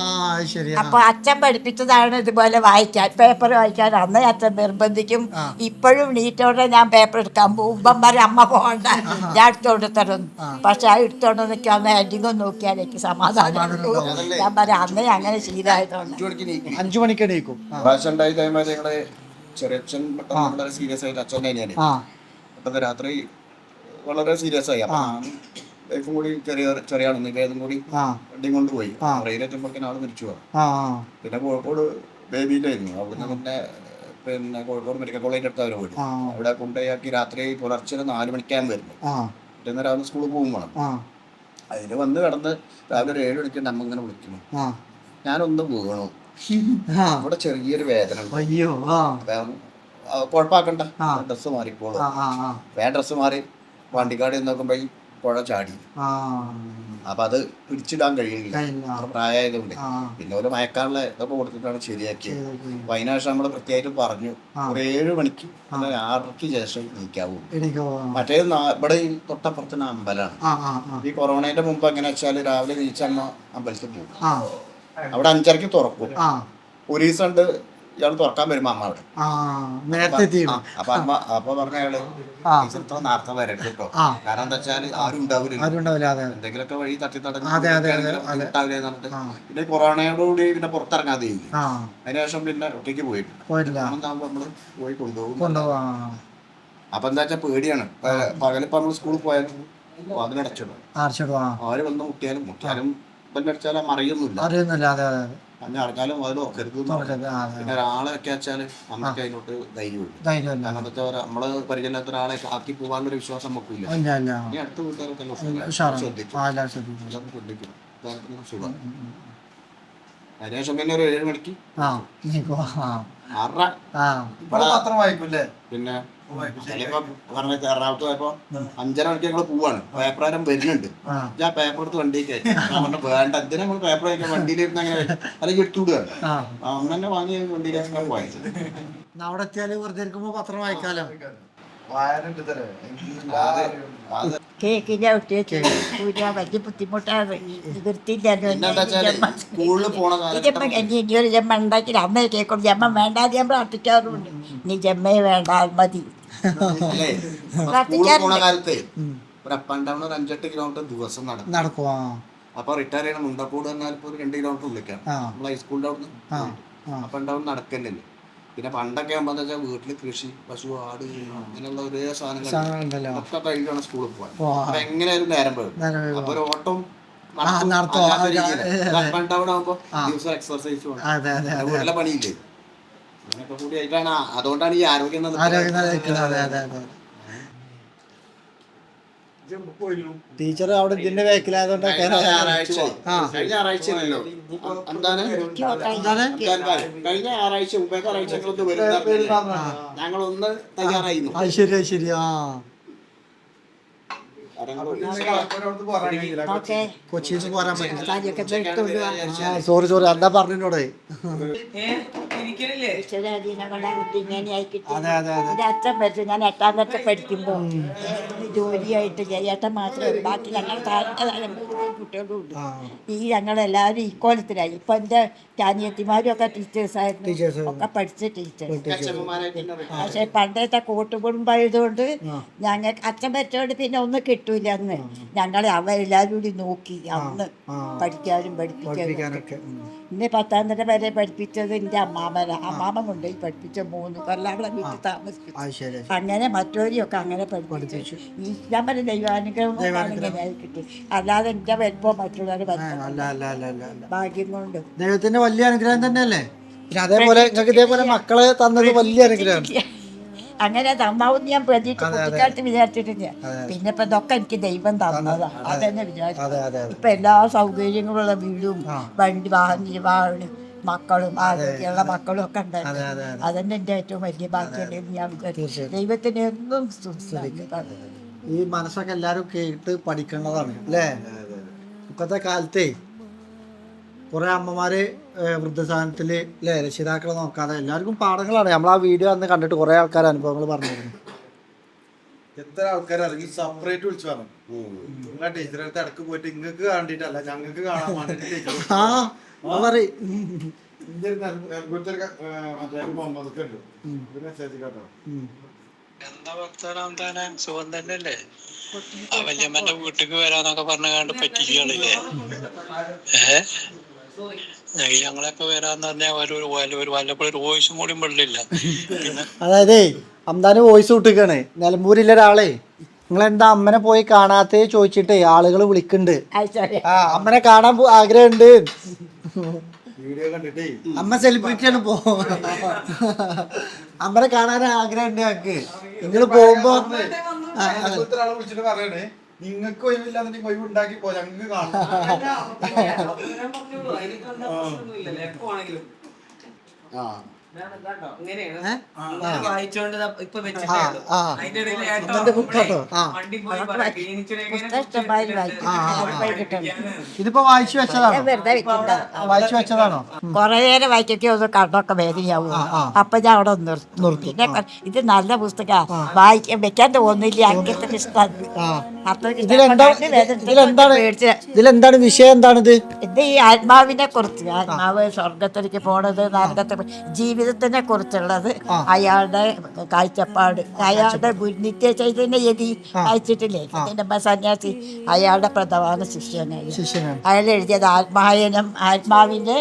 അപ്പൊ അച്ഛൻ പഠിപ്പിച്ചതാണ് ഇതുപോലെ വായിക്കാൻ, പേപ്പർ വായിക്കാൻ. അന്നേ അച്ഛൻ നിർബന്ധിക്കും. ഇപ്പോഴും നീറ്റോടെ ഞാൻ പേപ്പർ എടുക്കാൻ പോകുമ്പം പറയും അമ്മ പോകണ്ട, ഞാൻ എടുത്തോണ്ട് തരും. പക്ഷെ ആ എടുത്തോണ്ട് നിൽക്കാൻ അന്ന് ഹെഡിങ്ങും നോക്കിയാൽ എനിക്ക് സമാധാനം. ഞാൻ പറയാം അന്നേ അങ്ങനെ ശീലമായതുകൊണ്ട് 5 മണിക്ക് എണീക്കും. ചെറിയച്ഛൻ വളരെ സീരിയസ് ആയിട്ട് അച്ഛൻ തന്നെയാണ്. പെട്ടെന്ന് രാത്രി വളരെ സീരിയസ് ആയി. അപ്പൊ വൈഫും കൂടി ചെറിയ ആളൊന്നും വേദം കൂടി വണ്ടിയും കൊണ്ടുപോയി. റെയിലെത്തുമ്പോഴേക്കും ആള് മരിച്ചു പോകാം. പിന്നെ കോഴിക്കോട് ബേബിയിലായിരുന്നു. അവിടുന്ന് പിന്നെ കോഴിക്കോട് മെഡിക്കൽ കോളേജിന്റെ അടുത്ത് അവർ പോയി. അവിടെ കൊണ്ടുപോയാക്കി രാത്രി പുലർച്ചെ 4 മണിക്കാകുമ്പോൾ വരുന്നു. പിന്നെ രാവിലെ സ്കൂളിൽ പോകും വേണം. അതിന് വന്ന് കിടന്ന് രാവിലെ ഒരു 7 മണിക്ക് അമ്മ ഇങ്ങനെ വിളിക്കുന്നു, ഞാനൊന്ന് വീണു, ഇവിടെ ചെറിയൊരു വേദന, കുഴപ്പമാക്കണ്ട, ഡ്രസ്സ് മാറിക്കോളൂ. ഡ്രസ്സ് മാറി വണ്ടിക്കാട് നോക്കുമ്പോ ഈ പുഴ ചാടി. അപ്പൊ അത് പിടിച്ചിടാൻ കഴിയില്ല, പ്രായമായതുകൊണ്ട്. പിന്നെ ഒരു മയക്കാനുള്ള ഇതൊക്കെ കൊടുത്തിട്ടാണ് ശരിയാക്കിയത്. അപ്പൊ അതിനുശേഷം നമ്മള് പ്രത്യേകിച്ച് പറഞ്ഞു ഒരു 7 മണിക്ക് 6:30 ശേഷം നീക്കാവൂ. മറ്റേത് ഇവിടെ ഈ തൊട്ടപ്പുറത്തിന് അമ്പലമാണ്. ഈ കൊറോണയുടെ മുമ്പ് എങ്ങനെ വെച്ചാല് രാവിലെ നീച്ചമ്മ അമ്പലത്തിൽ പോകും. അവിടെ 5:30 തുറക്കും. ഒരു ദിവസം ഉണ്ട് ഇയാൾ തുറക്കാൻ വരുമ്പോ അമ്മ അവിടെ അപ്പൊ അമ്മ അപ്പൊ പറഞ്ഞ അയാള് ഇത്ര നേരത്തെ വരരുത് കേട്ടോ, കാരണം എന്താ വെച്ചാല് ആരും ഉണ്ടാവില്ല, എന്തെങ്കിലുമൊക്കെ വഴി തട്ടി തടഞ്ഞിട്ടാവില്ല എന്നിട്ട്. പിന്നെ കൊറോണയോടുകൂടി പിന്നെ പുറത്തിറങ്ങാതെ അതിനുശേഷം പിന്നെ ഒറ്റയ്ക്ക് പോയിട്ടില്ല. നമ്മള് പോയി കൊണ്ടുപോകും. അപ്പൊ എന്താ വെച്ചാൽ പേടിയാണ്. പകലിപ്പോ നമ്മള് സ്കൂളിൽ പോയാലും അതിനടച്ചിടും. ആര് വന്ന് മുട്ടിയാലും അടിച്ചാലും അറിയുന്നില്ല. അറിഞ്ഞാലും അതിൽ നോക്കരുത്. പിന്നെ ഒരാളെ ഒക്കെ വെച്ചാല് നമുക്ക് അതിനോട്ട് ധൈര്യമില്ല. കാരണം എന്താ വെച്ചാൽ നമ്മള് പരിചയമില്ലാത്ത ഒരാളെ ആക്കി പോകാനുള്ള വിശ്വാസം നമുക്കില്ല. ഇനി അടുത്ത വീട്ടുകാരൊക്കെ ശ്രദ്ധിക്കും. അതിനുശേഷം പിന്നെ ഒരു 7 മണിക്ക് 6:30 പത്രം വായിക്കൂല്ലേ. പിന്നെ എറണാകുളത്ത് പോയപ്പോ 5:30 മണിക്ക് ഞങ്ങള് പോവാണ്. പേപ്പറാരം വരുന്നുണ്ട്. ഞാൻ പേപ്പർ എടുത്ത് വണ്ടിക്ക് വേണ്ട, എന്തിനാ നമ്മള് പേപ്പർ വായിക്കാൻ വണ്ടിയിലിരുന്ന് അങ്ങനെ അല്ലെങ്കിൽ എടുത്തുവിടുകയാണ്. അങ്ങനെ വാങ്ങി വണ്ടിയിലേക്ക് വായിച്ചത്. അവിടെ എത്തിയാല് വെറുതെ ഇരിക്കുമ്പോ പത്രം വായിക്കാലോ. കേക്കില്ല വലിയ ബുദ്ധിമുട്ടാണ്. ജമ്മ ഉണ്ടാക്കില്ല. അമ്മയെ കേൾക്കും. ജമ്മ വേണ്ടാതെ ഞാൻ പ്രാർത്ഥിക്കാറുണ്ട്. നീ ജമ്മയെ വേണ്ട മതി. കാലത്ത് ഒരു അപ്പ് ആൻഡ് ഡൗൺ 5-8 കിലോമീറ്റർ ദിവസം നടക്കും. അപ്പൊ റിട്ടയർ ചെയ്യണം. മുണ്ടക്കോട് എന്നാൽ ഇപ്പൊ 2 കിലോമീറ്റർ ഉള്ളിലേക്കാണ്. നമ്മൾ ഹൈസ്കൂളിന്റെ അവിടുന്ന് അപ്പ് ആൻഡ് ഡൗൺ നടക്കണ്ടല്ലോ. പിന്നെ പണ്ടൊക്കെ ആകുമ്പോ എന്താ വെച്ചാൽ വീട്ടില് കൃഷി, പശു, ആട് അങ്ങനെയുള്ള ഒരേ സാധനങ്ങൾ ഒക്കെ കഴിഞ്ഞാണ് സ്കൂളിൽ പോകാൻ. അപ്പൊ എങ്ങനെയായാലും നേരം പോകും. അപ്പൊ ഒരു ഓട്ടം അപ്പ് ആൻഡ് ഡൗൺ ആകുമ്പോ ദിവസം എക്സർസൈസ് വേണം, വീട്ടിലെ പണിയില്ലേ, അങ്ങനെയൊക്കെ കൂടി ആയിട്ടാണ്. അതുകൊണ്ടാണ് ഈ ആരോഗ്യം ടീച്ചർ അവിടെ ഇതിന്റെ ബാക്കിലായതുകൊണ്ട് കഴിഞ്ഞ ഞായറാഴ്ചയിലല്ലോ എന്താണ് കഴിഞ്ഞ ഞായറാഴ്ച മുമ്പേത്തെ ആഴ്ചകളൊന്ന് വരുന്ന ഞങ്ങളൊന്ന് തയ്യാറായിരുന്നു. അത് ശരി ശരി. കൊച്ചിയിൽ പോരാൻ പറ്റില്ല. സോറി എന്താ പറഞ്ഞോടെ. അച്ഛൻ പഠിച്ചു. ഞാൻ 8ാം ക്ലാസ് പഠിക്കുമ്പോ ജോലിയായിട്ട് ഏട്ടൻ മാത്രമേ ബാക്കി ഞങ്ങൾ കുട്ടികളും ഉണ്ട്. ഈ ഞങ്ങളെല്ലാവരും ഇക്കോലത്തിലായി. ഇപ്പൊ എന്റെ അനിയത്തിമാരും ഒക്കെ ടീച്ചേഴ്സായിരുന്നു, ഒക്കെ പഠിച്ച ടീച്ചർ. പക്ഷെ പണ്ടത്തെ കൂട്ടുകുടുംബമായതുകൊണ്ട് ഞങ്ങൾക്ക് അച്ഛൻ പറ്റോണ്ട് പിന്നെ ഒന്നും കിട്ടൂല. അന്ന് ഞങ്ങളെ അവരെല്ലാവരും കൂടി നോക്കി അന്ന് പഠിക്കാനും പഠിപ്പിക്കാനൊക്കെ. ഇന്ന് 10ാം തരം വരെ പഠിപ്പിച്ചത് എൻ്റെ അമ്മാമൻ കൊണ്ടുപോയി പഠിപ്പിച്ച 3 കൊല്ലാങ്ങളെ വീട്ടിൽ താമസിപ്പിച്ചു. അങ്ങനെ മറ്റോരെയൊക്കെ അങ്ങനെ പഠിപ്പിച്ചു. ഞാൻ പറഞ്ഞ ദൈവാനുഗ്രഹം ഇങ്ങനെ കിട്ടി. അല്ലാതെ എൻ്റെ വലിപ്പം മറ്റുള്ളവർ ഭാഗ്യം കൊണ്ട് ദൈവത്തിന്റെ വലിയ അനുഗ്രഹം തന്നെയല്ലേ. അതേപോലെ ഇതേപോലെ മക്കളെ തന്നത് വലിയ അനുഗ്രഹം. അങ്ങനെ തന്നാവും ഞാൻ പ്രതീക്ഷിക്കാട്ട് വിചാരിച്ചിട്ടില്ല. പിന്നെ ഇപ്പൊ ഇതൊക്കെ എനിക്ക് ദൈവം തന്നതാ. അതെന്നെ വിചാരിച്ചു. ഇപ്പൊ എല്ലാ സൗകര്യങ്ങളുള്ള വീടും വാഹനം മക്കളും ആരോഗ്യമുള്ള മക്കളും ഒക്കെ ഉണ്ടായിരുന്നു. അതന്നെ എന്റെ ഏറ്റവും വലിയ ഭാഗ്യം ഞാൻ വിചാരിച്ചു. ദൈവത്തിന് എന്നും ഈ മനസ്സൊക്കെ എല്ലാരും കേട്ട് പഠിക്കേണ്ടതാണ് അല്ലേ. ഇപ്പത്തെ കാലത്തേ കുറെ അമ്മമാര് വൃദ്ധസാധനത്തില് അല്ലേ രക്ഷിതാക്കളെ നോക്കാതെ എല്ലാവർക്കും പാഠങ്ങളാണ്. നമ്മൾ ആ വീഡിയോ അന്ന് കണ്ടിട്ട് കുറെ ആൾക്കാർ അനുഭവങ്ങൾ പറഞ്ഞിരുന്നു. എത്ര ആൾക്കാർ ഇറങ്ങി സെപ്പറേറ്റ് വിളിച്ചു പറഞ്ഞു. നിങ്ങളെ ടീച്ചറെ അടുത്ത് ഇടക്ക് പോയിട്ട് ഇങ്ങക്ക് കണ്ടിട്ടല്ല ഞങ്ങൾക്ക് കാണാൻ വേണ്ടിട്ട് എന്താ വർത്താനം താനെ സുഖം തന്നെയല്ലേ? ആ വല്യമ്മന്റെ വീട്ടിക്ക് വരാന്നൊക്കെ പറഞ്ഞാണ്ട് പറ്റിക്കുകയാണല്ലേ. ഞങ്ങളൊക്കെ വരാന്ന് പറഞ്ഞാൽ വല്ലപ്പോഴും ഒരു വോയിസും കൂടി പെടില്ല. അതായത് അമ്താന് വോയിസ് വിട്ടിക്കാണ്. നിലമ്പൂരില്ല ഒരാളെ നിങ്ങളെന്താ അമ്മനെ പോയി കാണാത്തേ ചോദിച്ചിട്ടേ ആളുകൾ വിളിക്കുന്നുണ്ട്. അമ്മനെ കാണാൻ ആഗ്രഹമുണ്ട്. വീഡിയോ കണ്ടിട്ടേ അമ്മ സെലിബ്രിറ്റിയാണ് അമ്മനെ കാണാൻ ആഗ്രഹമുണ്ട് ഞങ്ങക്ക്. നിങ്ങൾ പോകുമ്പോ ഒരാളെ വിളിച്ചിട്ട് പറയണേ നിങ്ങൾക്ക് ഒഴിവില്ലാന്നുണ്ടെങ്കിൽ ഒഴിവ് ഉണ്ടാക്കി പോ ഞങ്ങൾക്ക് കാണാം. ഇതിപ്പോ വായിച്ചു വെച്ചതാണോ? കൊറേ നേരം വായിക്കൊക്കെ ഒന്ന് കണ്ണൊക്കെ വേദനയാവും. അപ്പൊ ഞാൻ അവിടെ നിർത്തി. ഇത് നല്ല പുസ്തക വായിക്കാൻ വെക്കാൻ തോന്നില്ല. അങ്ങനത്തെ ഇഷ്ടമാണ്. ഇതിലെന്താണ് വിഷയം? എന്താണിത്? ഇത് ഈ ആത്മാവിനെ കുറിച്ച്, ആത്മാവ് സ്വർഗത്തിലേക്ക് പോണത്, നരകത്തെ ജീവിതത്തിനെ കുറിച്ചുള്ളത്, അയാളുടെ കാഴ്ചപ്പാട്, അയാളുടെ നിത്യ ചൈതന്യ യതി വായിച്ചിട്ടില്ലേ? സന്യാസി അയാളുടെ പ്രധാന ശിഷ്യനാണ്. അയാൾ എഴുതിയത് ആത്മാവിന്റെ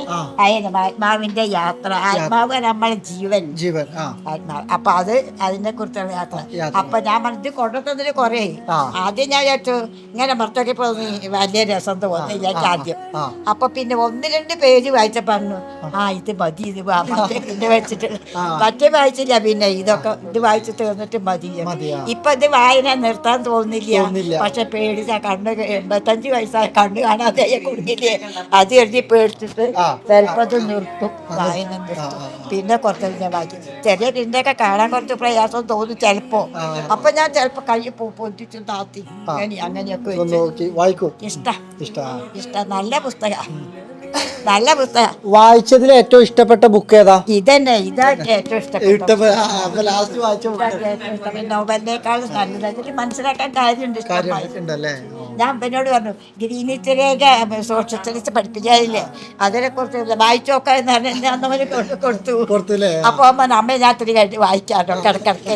അയനം, ആത്മാവിന്റെ യാത്ര. ആത്മാവ് നമ്മളെ ജീവൻ ആത്മാവ്. അപ്പൊ അതിനെ കുറിച്ചുള്ള യാത്ര. അപ്പൊ ഞാൻ മനസ്സിൽ കൊണ്ടുവന്നതിന് കുറേ ആദ്യം ഞാൻ വിചാരിച്ചു ഇങ്ങനെ മർത്തൊക്കെ വലിയ രസം തോന്നില്ല ആദ്യം. അപ്പൊ പിന്നെ 1-2 പേജ് വായിച്ച പറഞ്ഞു ഇത് മതി, ഇത് പിന്നെ വെച്ചിട്ട് മറ്റേ വായിച്ചില്ല. പിന്നെ ഇതൊക്കെ ഇത് വായിച്ച് തീർന്നിട്ട് മതി. ഇപ്പൊ ഇത് വായന നിർത്താൻ തോന്നില്ല. പക്ഷെ പേടിച്ച കണ്ണ് 85 വയസ്സായ കണ്ണ് കാണാതെ കുടുങ്ങില്ലേ, അത് എഴുതി പേടിച്ചിട്ട് ചിലപ്പോ നിർത്തും, വായന നിർത്തും. പിന്നെ കുറച്ച് ഞാൻ വായിക്കും. ചെറിയ പിന്നൊക്കെ കാണാൻ കുറച്ച് പ്രയാസം തോന്നും ചിലപ്പോ. അപ്പൊ ഞാൻ ചിലപ്പോ കൈ പൊന്തിച്ചും താത്തി അങ്ങനെയൊക്കെ ഇഷ്ട. നല്ല പുസ്തകം. വായിച്ചതിൽ ഏറ്റവും ഇഷ്ടപ്പെട്ട ബുക്ക് ഏതാ? ഇതന്നെ, ഇതാണ് ഏറ്റവും ഇഷ്ടപ്പെട്ട. നോവലിനേക്കാളും നല്ലത് മനസ്സിലാക്കാൻ കാര്യമുണ്ട്. ഞാൻ അപ്പനോട് പറഞ്ഞു ഗ്രീനിച്ചരേഖ സോഷ്യലിസ്റ്റ് പഠിപ്പിക്കാനില്ലേ, അതിനെ കുറിച്ച് വായിച്ചു നോക്കാൻ അന്നവന് കൊടുത്തു. അപ്പൊ അമ്മ ഞാൻ ഇത്തിരി കഴിഞ്ഞിട്ട് വായിക്കാട്ടോ കിടക്കിടക്ക്.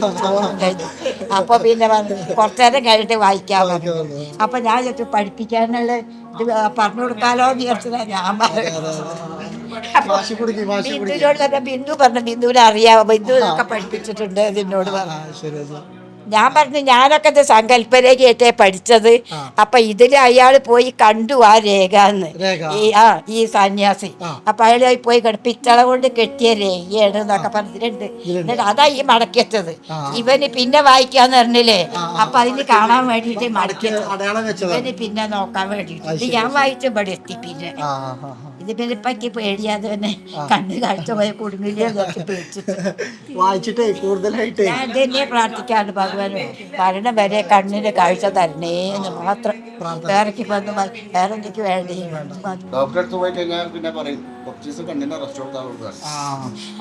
അപ്പൊ പിന്നെ കുറച്ചേരം കഴിഞ്ഞിട്ട് വായിക്കാൻ പറഞ്ഞു. അപ്പൊ ഞാൻ ചോദിച്ചു പഠിപ്പിക്കാനുള്ള ഇത് പറഞ്ഞു കൊടുക്കാലോ എന്ന് വിചാരിച്ചതാ ഞാൻ ബിന്ദുവിനോട് തന്നെ. ബിന്ദു പറഞ്ഞു ബിന്ദുവിനെ അറിയാമോ, ബിന്ദു ഒക്കെ പഠിപ്പിച്ചിട്ടുണ്ട് എന്നോട് പറഞ്ഞു. ഞാൻ പറഞ്ഞു ഞാനൊക്കെ ഇത് സങ്കല്പരേഖയായിട്ടേ പഠിച്ചത്. അപ്പൊ ഇതില് അയാൾ പോയി കണ്ടു ആ രേഖന്ന്, ഈ സന്യാസി. അപ്പൊ അയാൾ പോയി പിച്ചള കൊണ്ട് കെട്ടിയ രേഖയാണ് എന്നൊക്കെ പറഞ്ഞിട്ടുണ്ട്. എന്നിട്ട് അതാ ഈ മടക്കിയത്. ഇവന് പിന്നെ വായിക്കാന്ന് പറഞ്ഞില്ലേ, അപ്പൊ അതിന് കാണാൻ വേണ്ടിട്ട് മടക്കിയത്. ഇവന് പിന്നെ നോക്കാൻ വേണ്ടിട്ട് ഇത് ഞാൻ വായിച്ചു ഇവിടെ എത്തി. പിന്നെ ഇതിനെ പറ്റി പേടിയാതെ തന്നെ കണ്ണ് കാഴ്ച പോയ കുടുങ്ങില്ലേ പേടിച്ചിട്ട് വായിച്ചിട്ടേ കൂടുതലായിട്ട് ഞാൻ തന്നെ പ്രാർത്ഥിക്കാണ്ട് ഭഗവാന് മരണം വരെ കണ്ണിന് കാഴ്ച തരണേ എന്ന് മാത്രം. വേറെക്ക് വന്ന് വേറെ എന്തൊക്കെ വേണ്ടേ. ഡോക്ടറെ അടുത്ത് പോയി കഴിഞ്ഞാൽ പിന്നെ പറയും കുറച്ച് ദിവസം കണ്ണിന്റെ റെസ്റ്റ് കൊടുത്താൽ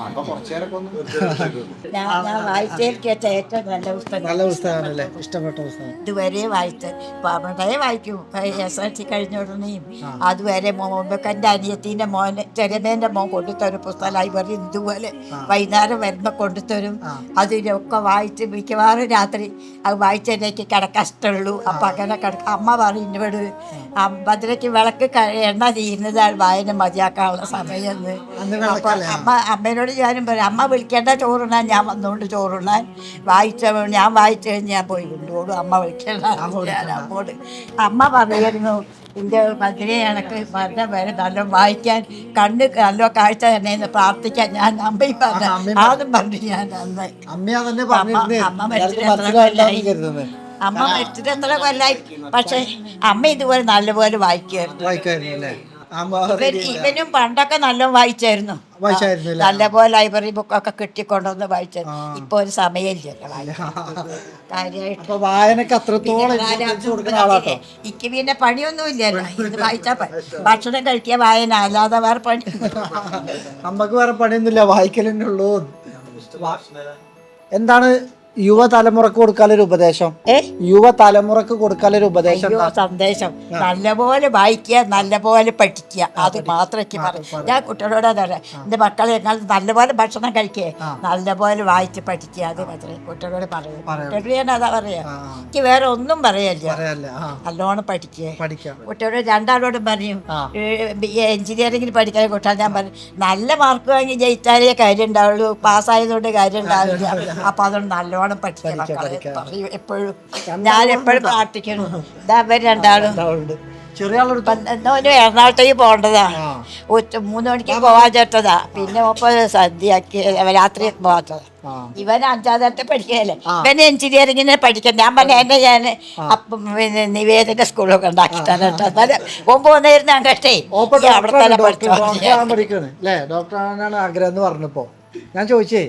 അപ്പൊ കുറച്ചേരൊക്കെ ഒന്ന് ഞാൻ വായിച്ചേക്ക് ഏറ്റവും നല്ല പുസ്തകം. നല്ല പുസ്തകമാണല്ലേ, ഇഷ്ടപ്പെട്ട പുസ്തകം. ഇതുവരെ വായിച്ച് പണ്ടേ വായിക്കും. SLC കഴിഞ്ഞ ഉടനെയും അതുവരെ എൻ്റെ അനിയത്തിന്റെ മോന് ചെറിയമ്മേന്റെ മോൻ കൊണ്ടുത്തരും പുസ്തകം ലൈബ്രറി. ഇതുപോലെ വൈകുന്നേരം വരുമ്പോൾ കൊണ്ടുത്തരും. അതിലൊക്കെ വായിച്ച് മിക്കവാറും രാത്രി അത് വായിച്ചതിലേക്ക് കിടക്കാൻ ഇഷ്ടമുള്ളൂ. അപ്പം അങ്ങനെ കിടക്കാം. അമ്മ പറയും എന്നോട് ഭദ്രയ്ക്ക് വിളക്ക് എണ്ണ തീരുന്നതാണ് വായന മതിയാക്കാനുള്ള സമയമെന്ന്. അപ്പം അമ്മേനോട് ഞാനും പറയും അമ്മ വിളിക്കേണ്ട ചോറുണ്ണാൻ ഞാൻ വന്നുകൊണ്ട് ചോറുണ്ണാൻ ഞാൻ വായിച്ചു കഴിഞ്ഞ് ഞാൻ പോയി കൊണ്ടുപോകും. അമ്മ വിളിക്കേണ്ട അമ്മോട്. അമ്മ പറയായിരുന്നു എൻ്റെ ഭദ്രയെ കണക്ക് മരണം വരെ നല്ല വായിക്കാൻ കണ്ണ് നല്ല കാഴ്ച തന്നെ പ്രാർത്ഥിക്കാൻ. ഞാൻ അമ്മയും പറഞ്ഞു ആദ്യം പറഞ്ഞു ഞാൻ നന്നായി. അമ്മ മരിച്ചിട്ട് എത്ര കൊല്ലായി. പക്ഷെ അമ്മ ഇതുപോലെ നല്ലപോലെ വായിക്കുമായിരുന്നു. ഇവനും പണ്ടൊക്കെ നല്ല വായിച്ചായിരുന്നു. നല്ലപോലെ ലൈബ്രറി ബുക്കൊക്കെ കിട്ടിക്കൊണ്ടുവന്ന് വായിച്ചായിരുന്നു. ഇപ്പൊ ഒരു സമയമില്ലല്ലോ കാര്യമായിട്ട്. വായനക്ക് അത്രത്തോളം എനിക്ക് പിന്നെ പണിയൊന്നും ഇല്ലല്ലോ. ഇത് വായിച്ചാ ഭക്ഷണം കഴിക്കുക വായന, അല്ലാതെ വേറെ പണി. അമ്മക്ക് വേറെ പണിയൊന്നുമില്ല, വായിക്കലെന്നെ ഉള്ളൂ. എന്താണ് യുവതലമുറക്ക് കൊടുക്കാനൊരു ഉപദേശം? യുവതലമുറക്ക് കൊടുക്കാനൊരു ഉപദേശം, സന്ദേശം നല്ലപോലെ വായിക്കുക, നല്ലപോലെ പഠിക്കുക. അത് മാത്രം എനിക്ക് പറയും. ഞാൻ കുട്ടികളോട് പറയാം, എൻ്റെ മക്കളെ നല്ലപോലെ ഭക്ഷണം കഴിക്കുക, നല്ലപോലെ വായിച്ച് പഠിക്കുക. അത് മാത്രമേ കുട്ടികളോട് പറയൂ. കുട്ടികളോട് ഞാൻ അതാ പറയാ. എനിക്ക് വേറെ ഒന്നും പറയല്ല. നല്ലോണം പഠിക്കുക. കുട്ടികളോട് രണ്ടാളോടും പറയും എഞ്ചിനീയറിംഗിന് പഠിക്കാൻ കുട്ടികൾ ഞാൻ പറയും നല്ല മാർക്ക് വാങ്ങി ജയിച്ചാലേ കാര്യം ഉണ്ടാവുള്ളൂ, പാസ്സായതുകൊണ്ട് കാര്യം ഉണ്ടാവില്ല. അപ്പൊ അതുകൊണ്ട് നല്ലോണം പഠിക്കണം എപ്പോഴും. ഞാൻ എപ്പോഴും പ്രാർത്ഥിക്കണം. ഇതാ അവർ രണ്ടാളും ചെറിയ ആളോട് എറണാകുളത്തേക്ക് പോകേണ്ടതാ. 3 മണിക്ക് പോവാൻ ചേട്ടതാ. പിന്നെ സദ്യയാക്കി രാത്രി പോകാത്തതാ. ഇവൻ 5ാം തരത്തെ പഠിക്കല്ലേ. ഇവന് എഞ്ചിനീയറിംഗിനെ പഠിക്കാൻ ഞാൻ പറഞ്ഞ എന്നെ ഞാൻ അപ്പം പിന്നെ നിവേദന സ്കൂളൊക്കെ ഉണ്ടാക്കി തരാം. എന്നാലും പോകുന്നതായിരുന്നു അങ്ങട്ടെ അവിടെ തന്നെ പഠിക്കണേ. ഡോക്ടറാണ് ആഗ്രഹം എന്ന് പറഞ്ഞപ്പോ ഞാൻ ചോദിച്ചേ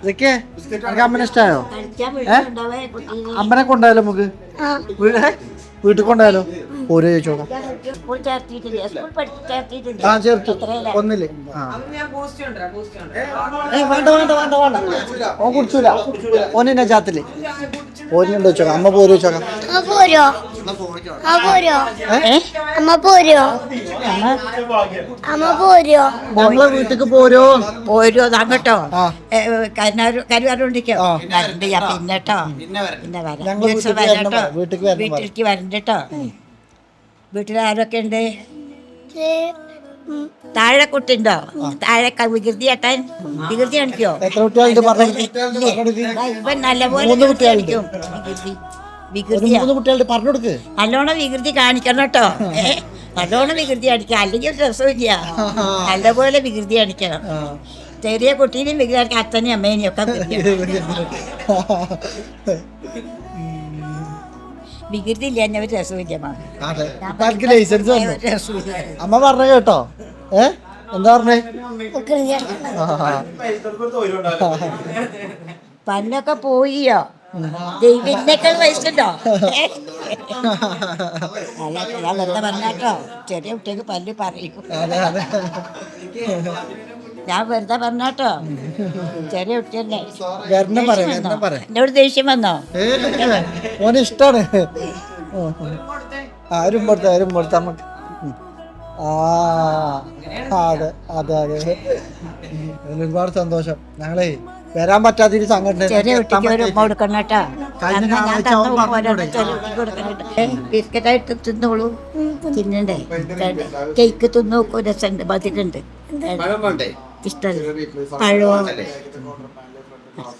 ഇതൊക്കെ അമ്മനെ ഇഷ്ടായോ? അമ്മനെ കൊണ്ടായാലോ നമുക്ക് വീട്ടിൽ കൊണ്ടായാലോ? ഓരോ ചോദിച്ചോളാം. ചേർത്തു ഒന്നില്ലേ? വേണ്ട ഓൻ കുടിച്ചൂല. ഓനെ ജാത്തില് ഓനുണ്ടോ ചോക്കാം. അമ്മ പോരോ ചോക്കാം. ഞങ്ങളെ വീട്ടിക്ക് പോരോ അങ്ങട്ടോ കരുവാരുണ്ടിക്കോ പിന്നെട്ടോ വീട്ടിലേക്ക് വരണ്ടട്ടോ. വീട്ടിൽ ആരൊക്കെ ഉണ്ട്? താഴെ കുട്ടിണ്ടോ? താഴെ വികൃതി ചേട്ടാൻ വികൃതി കാണിക്കോ? ഇവൻ നല്ലപോലെ കാണിക്കും. പറഞ്ഞുകൊടുക്ക്. നല്ലോണം വികൃതി കാണിക്കണം കേട്ടോ. നല്ലോണം വികൃതി കാണിക്കാം, അല്ലെങ്കിൽ രസമില്ല. നല്ലപോലെ വികൃതി കാണിക്കണം. ചെറിയ കുട്ടീനെയും വികൃതി കാണിക്കാം, അച്ഛനെയും അമ്മേനെയും ഒക്കെ വികൃതി ഇല്ല തന്നെ ഒരു രസമില്ല. അമ്മ പറഞ്ഞ കേട്ടോ? എന്താ പറഞ്ഞേ? പല്ലൊക്കെ പോയിയോ? ദൈവത്തിനേക്കാൾ വയസ്സുണ്ടോ? ഞാൻ വെറുതെ പറഞ്ഞാട്ടോ. ചെറിയ കുട്ടിക്ക് പല്ല് പറയും. ഞാൻ വെറുതെ പറഞ്ഞാട്ടോ. ചെറിയ കുട്ടിയല്ലേ. എന്നോട് ദേഷ്യം വന്നോ? ഓന് ഇഷ്ടാണ്. ആരും കൊടുത്ത നമുക്ക് അതെ അതെ അതെ. ഒരുപാട് സന്തോഷം. ഞങ്ങളേ വരാൻ പറ്റാത്തൊരു സംഘടന ബിസ്ക്കറ്റായിട്ട് തിന്നോളൂ. തിന്നണ്ടേ? കേക്ക് തിന്നോക്കൂ, രസമുണ്ട്, മധുരണ്ട്.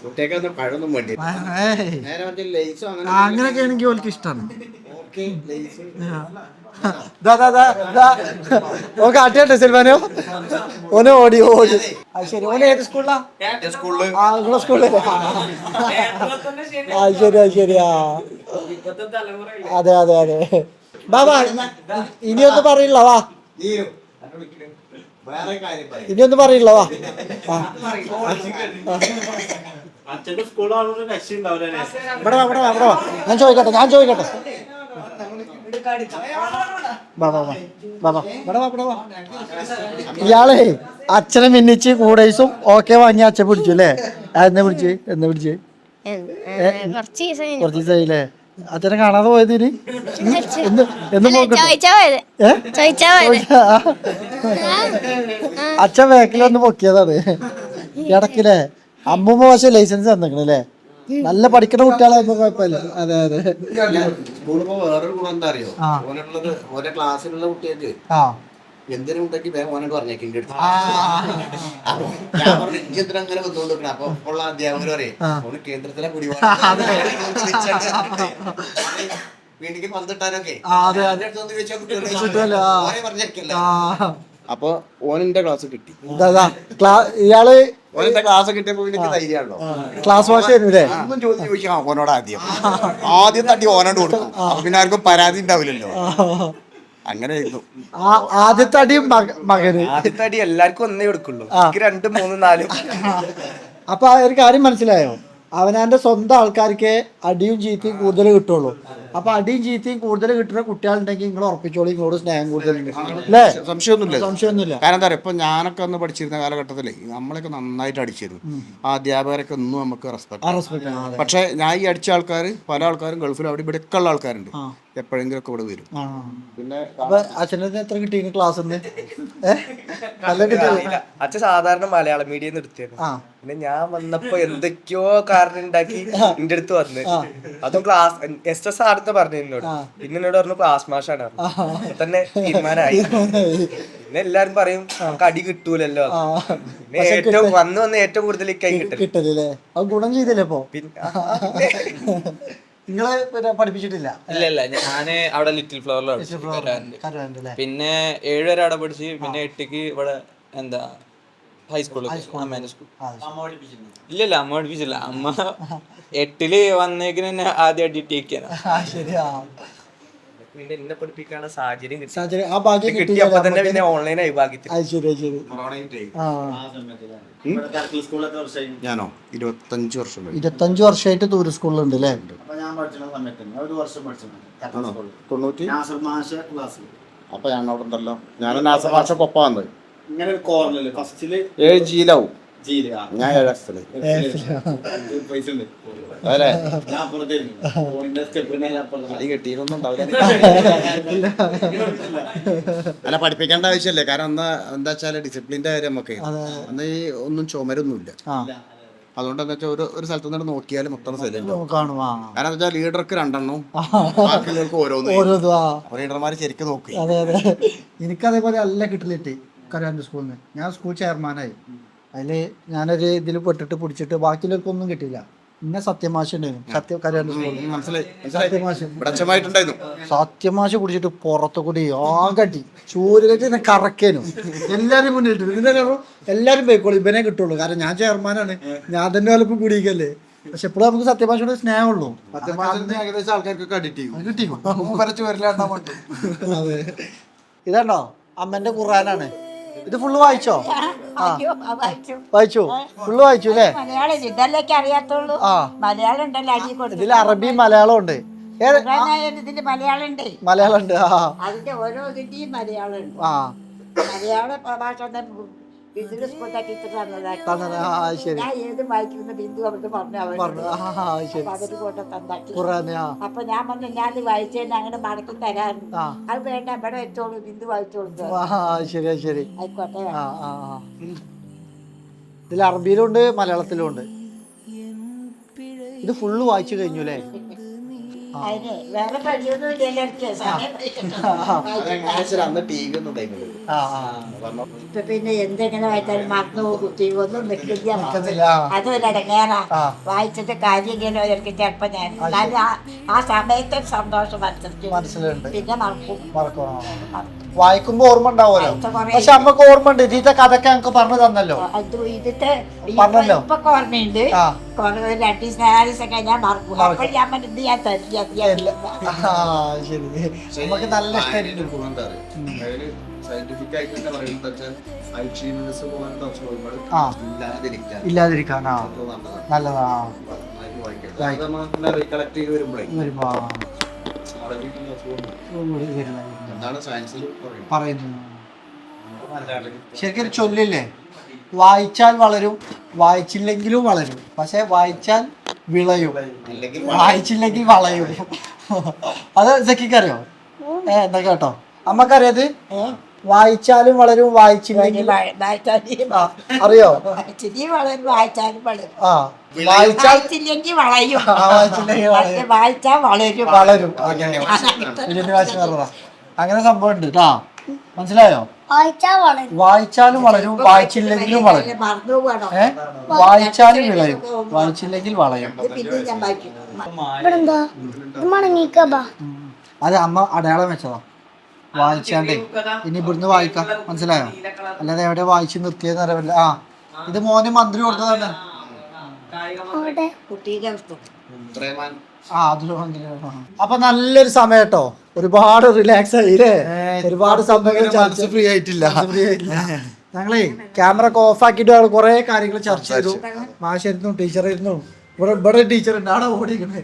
കുട്ടിയൊക്കെ പഴമൊന്നും വേണ്ടി നേരെ മറ്റേ ലൈസോ അങ്ങനെ അങ്ങനെയൊക്കെ ആണെങ്കിൽ ഓൾക്ക് ഇഷ്ടമാണ്. ഓക്കെ ലൈസ് ഓ കാട്ടിയാട്ടെ സിൽവാനോ ഓന് ഓടി അത് ശരി. ഓന് ഏത് സ്കൂളിലാ? സ്കൂളില് ആ നിങ്ങളെ സ്കൂളില്. അത് ശരി അത് ശരിയാ. അതെ അതെ അതെ. ബാബാ ഇനിയൊന്നും പറയില്ല വാ, വേറെ കാര്യം പറയും. ഇനിയൊന്നും പറയില്ല വാ. അച്ഛന്റെ സ്കൂളാണോ രക്ഷയുണ്ടാവില്ലേ? ഇവിടെ വാ, ഇവിടെ വാ, ഇവിടെ വാ. ഞാൻ ചോദിക്കട്ടെ. ഇയാളെ അച്ഛനെ മിന്നിച്ച് കൂടേസും ഓക്കെ വാങ്ങി അച്ഛൻ പിടിച്ചു അല്ലേ? എന്ന് പിടിച്ച് കുറച്ച് ദിവസമായില്ലേ അച്ഛനെ കാണാതെ പോയതിന്? അച്ഛൻ ബാക്കിൽ വന്ന് പൊക്കിയതാണ് ഇടക്കില്ലേ. അമ്മൂമ്മ പക്ഷെ ലൈസൻസ് തന്നിക്കണല്ലേ. നല്ല പഠിക്കുന്ന കുട്ടികളായപ്പോ കുഴപ്പമില്ല. അതെ അതെ. സ്കൂളിൽ വേറൊരു ഗുണം എന്താ അറിയോ? ഓനുള്ളത് ഓരോ ക്ലാസ്സിലുള്ള കുട്ടികൾക്ക് എന്തിനും ഉണ്ടെങ്കിൽ വേഗം ഓനോട് പറഞ്ഞേക്കും എന്റെ അടുത്ത്. ഞാൻ പറഞ്ഞു ഇജ്ജെന്തിനാ അങ്ങനെ വന്നുകൊണ്ടിരിക്കണം. അപ്പൊ ഉള്ള അധ്യാപകർ പറയും ഓന് കേന്ദ്രത്തിലെ വീട്ടിലേക്ക് പന്തിട്ടാനൊക്കെ പറഞ്ഞേക്കല്ലേ. അപ്പൊ ഓനിന്റെ ക്ലാസ് കിട്ടി. ഇയാള് ഓനെന്താ ക്ലാസ് കിട്ടിയപ്പോ എനിക്ക് ധൈര്യമാണല്ലോ. ക്ലാസ് വാഷ് ചെയ്യൂലേ? ഒന്നും ചോദിക്കാം ഓനോട് ആദ്യം തട്ടി ഓനോട് കൊടുക്കും. അപ്പൊ പിന്നെ ആർക്കും പരാതി ഉണ്ടാവില്ലല്ലോ. അങ്ങനെ ആദ്യത്തെ അടിയും മകന്. ആദ്യത്തെ അടി എല്ലാവർക്കും ഒന്നേ കൊടുക്കുള്ളൂ. 2, 3, 4. അപ്പൊ ഒരു കാര്യം മനസ്സിലായോ? അവനാന്റെ സ്വന്തം ആൾക്കാർക്ക് അടിയും ചീത്തയും കൂടുതൽ കിട്ടുള്ളൂ. അപ്പൊ അടിയും ചീത്തയും കൂടുതൽ കിട്ടുന്ന കുട്ടികളുണ്ടെങ്കിൽ നിങ്ങൾ ഉറപ്പിച്ചോളൂ, നിങ്ങളോട് സ്നേഹം കൂടുതലുണ്ട് അല്ലേ? സംശയമൊന്നുമില്ല. കാരണം എന്താ പറയുക, ഇപ്പൊ ഞാനൊക്കെ അന്ന് പഠിച്ചിരുന്ന കാലഘട്ടത്തില് നമ്മളൊക്കെ നന്നായിട്ട് അടിച്ചിരുന്നു. ആ അധ്യാപകരൊക്കെ ഒന്നും നമുക്ക് റെസ്പെക്ട്. പക്ഷെ ഞാൻ ഈ അടിച്ച ആൾക്കാർ പല ആൾക്കാരും ഗൾഫിൽ അവിടെ ഇവിടെ ഒക്കെ ഉള്ള ആൾക്കാരുണ്ട്. എപ്പോഴെങ്കിലും ഒക്കെ ഇവിടെ വരും. പിന്നെ അച്ഛനെ എത്ര കിട്ടി ക്ലാസ്? അച്ഛൻ സാധാരണ മലയാളം മീഡിയം നിർത്തിയായിരുന്നു. പിന്നെ ഞാൻ വന്നപ്പോ എന്തൊക്കെയോ കാരണം ഉണ്ടാക്കി എന്റെ അടുത്ത് വന്ന്. അതും ക്ലാസ് SS ആടുത്ത് പറഞ്ഞു എന്നോട്. പിന്നെ എന്നോട് പറഞ്ഞു ക്ലാസ് മാഷാണ്. തന്നെ തീരുമാനമായി. പിന്നെ എല്ലാരും പറയും നമുക്ക് അടി കിട്ടൂലല്ലോ. പിന്നെ ഏറ്റവും വന്ന് ഏറ്റവും കൂടുതൽ കൈ കിട്ടല്ലേ? അത് ഗുണം ചെയ്തില്ലേ? ഇപ്പൊ നിങ്ങളെ പഠിപ്പിച്ചിട്ടില്ല? ഇല്ല ഞാന് അവിടെ ലിറ്റിൽ ഫ്ലവറിലാണ്. പിന്നെ 7 വരെ അവിടെ പഠിച്ച്. പിന്നെ 8ക്ക് ഇവിടെ എന്താ ഹൈസ്കൂളിൽ അമ്മേന്റെ സ്കൂൾ. ഇല്ല അമ്മ പഠിപ്പിച്ചില്ല. അമ്മ 8ല് വന്നേക്കിന് തന്നെ ആദ്യം അടിയിട്ടേക്കാണ്. പിന്നെ എന്നെ പഠിപ്പിക്കാനുള്ള സാഹചര്യം കിട്ടിയപ്പോ തന്നെ പിന്നെ ഓൺലൈനായി ഭാഗ്യത്തിൽ. ഞാനോ 25 വർഷം 25 വർഷമായിട്ട് ടൂർ സ്കൂളിലുണ്ട് അല്ലേ? അപ്പൊ ഞാൻ അവിടെ ഉണ്ടല്ലോ. ഞാൻ നാസർ മാഷൊപ്പം വന്നത്. ഇങ്ങനെ ഒരു കോർണറില് ഫസ്റ്റില് 7 Gയിലാവും. ഞാൻ 7 Xല്. അല്ലേ? കിട്ടിയിട്ടൊന്നും ഉണ്ടാവില്ല. അല്ല പഠിപ്പിക്കേണ്ട ആവശ്യമല്ലേ. കാരണം എന്താ വെച്ചാല് ഡിസിപ്ലിന്റെ കാര്യം നമുക്ക് അന്ന് ഈ ഒന്നും ചുമരൊന്നുമില്ല. അതുകൊണ്ട് എന്താ വെച്ചാൽ ഒരു സ്ഥലത്ത് നിന്ന് നോക്കിയാലും മൊത്തം സ്ഥലം കാണും. കാരണം എന്താ വെച്ചാൽ ലീഡർക്ക് 2 എണ്ണം, ബാക്കിയുള്ളവർക്ക് ഓരോന്നും. ലീഡർമാര് ശരിക്കും നോക്കി. അതെ അതെ. എനിക്കതേപോലെ നല്ല കിട്ടലിട്ട് കരാൻ്റെ സ്കൂളിൽ നിന്ന്. ഞാൻ സ്കൂൾ ചെയർമാനായി. അതിൽ ഞാനൊരു ഇതിൽ പെട്ടിട്ട് പിടിച്ചിട്ട് ബാക്കിയുള്ളവർക്കൊന്നും കിട്ടില്ല. പിന്നെ സത്യമാഷ ഉണ്ടായിരുന്നു. കരാൻ്റെ സ്കൂളിൽ സത്യമാഷ പിടിച്ചിട്ട് പുറത്തു കൂടി ആകട്ടി ചൂരകട്ടി കറക്കേനും എല്ലാരും മുന്നിട്ട്. എല്ലാരും പോയിക്കോളൂ, ഇവനെ കിട്ടുള്ളൂ. കാരണം ഞാൻ ചെയർമാനാണ്, ഞാൻ തന്നെ വലപ്പം കുടിക്കല്ലേ. പക്ഷെ എപ്പോഴും നമുക്ക് സത്യമാഷോട് സ്നേഹമുള്ളൂ. ഏകദേശം ആൾക്കാർക്കൊക്കെ കിട്ടി. അതെ. ഇതാണോ അമ്മന്റെ ഖുർആനാണ്. ഇത് ഫുള്ള് വായിച്ചോ? വായിച്ചു. ഫുള്ള് വായിച്ചു അല്ലേ? മലയാളം ഇതല്ലേക്ക് അറിയാത്തുള്ളൂ. മലയാളം ഉണ്ടല്ലോ അടി കൊടുത്തു. ഇതിൽ അറബി മലയാളം ഉണ്ട്. ഇതിന്റെ മലയാളം ഉണ്ട്. മലയാളം ഉണ്ട്. അതിന്റെ ഓരോ ഇതിന്റെയും മലയാളം ഉണ്ട്. മലയാള ഭാഷ ബിന്ദുവിന്റെ സ്കൂളിലെ ടീച്ചർ തന്നതാക്കി. ഞാൻ ഏത് വായിക്കുന്ന ബിന്ദു അവർക്ക് പറഞ്ഞു. അവര് കൊണ്ട് തന്നാക്കി. അപ്പൊ ഞാൻ പറഞ്ഞു ഞാൻ വായിച്ചതിന് അങ്ങനെ മടക്കി തരാറുണ്ട്. അത് വേണ്ട, ഇവിടെ വെച്ചോളൂ, ബിന്ദു വായിച്ചോളൂ. ശരി ആയിക്കോട്ടെ. ഇതിൽ അറബിയിലും ഉണ്ട് മലയാളത്തിലും ഉണ്ട്. ഇത് ഫുള്ള് വായിച്ചു കഴിഞ്ഞു അല്ലേ? അതിന് വേറെ പണിയൊന്നും ഇല്ലല്ലോ എനിക്ക്. സമയം അന്ന് ടി വി ഒന്നും ഉണ്ടായിരുന്നില്ല. ഇപ്പൊ പിന്നെ എന്തെങ്ങനെ വായിച്ചാലും മറന്നു പോകും, ഒന്നും നിൽക്കില്ല. നിൽക്കുന്നില്ല. അതൊരടങ്ങേറാ. വായിച്ചിട്ട് കാര്യം ഇങ്ങനെ ഒരിക്കൽ ചിലപ്പോ ഞാൻ എന്നാലും ആ സമയത്ത് സന്തോഷം മനസ്സിലുണ്ട്. പിന്നെ മറക്കും. വായിക്കുമ്പോ ഓർമ്മ ഉണ്ടാവുമല്ലോ. പക്ഷെ അമ്മക്ക് ഓർമ്മ ഉണ്ട്, ഇതിന്റെ കഥയൊക്കെ ഞങ്ങൾക്ക് പറഞ്ഞു തന്നല്ലോ. ഇതിത്തെ പറഞ്ഞല്ലോ. ഇപ്പൊ ഓർമ്മയുണ്ട്. 2 ദിവസം 4 ദിവസം കഴിഞ്ഞാൽ മറക്കും. അപ്പോൾ ഞാൻ ഇത് ഞാൻ തരില്ല. ശരി, നമുക്ക് നല്ല ഇഷ്ടമായിരുന്നു. സയന്റിഫിക് ആയിട്ട് തന്നെ പറയുന്നത് അൽഷീമേഴ്സ് പോലത്തെ അസുഖങ്ങൾ ഇല്ലാതിരിക്കാനാ നല്ലതാ. റീകളക്ട് ചെയ്ത് വരുമ്പോഴേ എന്താണ് സയൻസിൽ പറയുന്നത്. ശരിക്കും ചൊല്ലില്ലേ, വായിച്ചാൽ വളരും, വായിച്ചില്ലെങ്കിലും വളരും, പക്ഷെ വായിച്ചാൽ വിളയും, വായിച്ചില്ലെങ്കിൽ വളയും. അത് സെക്കിക്കറിയോ? എന്താ കേട്ടോ, അമ്മക്കറിയത്? വായിച്ചാലും വളരും, വായിച്ചില്ലെങ്കിൽ അറിയോ? വായിച്ചാലും വളരും, ആ വായിച്ചില്ലെങ്കിൽ വളയും, വായിച്ചാൽ വളരും. വളരും. അങ്ങനെ സംഭവം ഉണ്ട് കേട്ടാ, മനസ്സിലായോ? വായിച്ചാലും വളരും, വായിച്ചില്ലെങ്കിലും വളരും. വായിച്ചാലും വിളയും, വായിച്ചില്ലെങ്കിൽ വളയും. അത് അമ്മ അടയാളം വെച്ചതാ, വായിച്ചാണ്ടേ. ഇനി ഇവിടുന്ന് വായിക്കാം, മനസ്സിലായോ? അല്ലാതെ എവിടെ വായിച്ച് നിർത്തിയെന്ന് അറിയില്ല. ഇത് മോന് മന്ത്രി കൊടുത്തതാണ്. അപ്പൊ നല്ലൊരു സമയം കേട്ടോ, ഒരുപാട് റിലാക്സ് ആയില്ലേ, ഒരുപാട് സമയം ഫ്രീ ആയിട്ടില്ല. ഞങ്ങളേ ക്യാമറ ഒക്കെ ഓഫ് ആക്കിയിട്ട് കുറെ കാര്യങ്ങൾ ചർച്ച ചെയ്തു. മാഷായിരുന്നു, ടീച്ചറായിരുന്നു, ഇവിടെ ടീച്ചർ ഉണ്ട്, അവിടെ ഓടിക്കുന്നത്.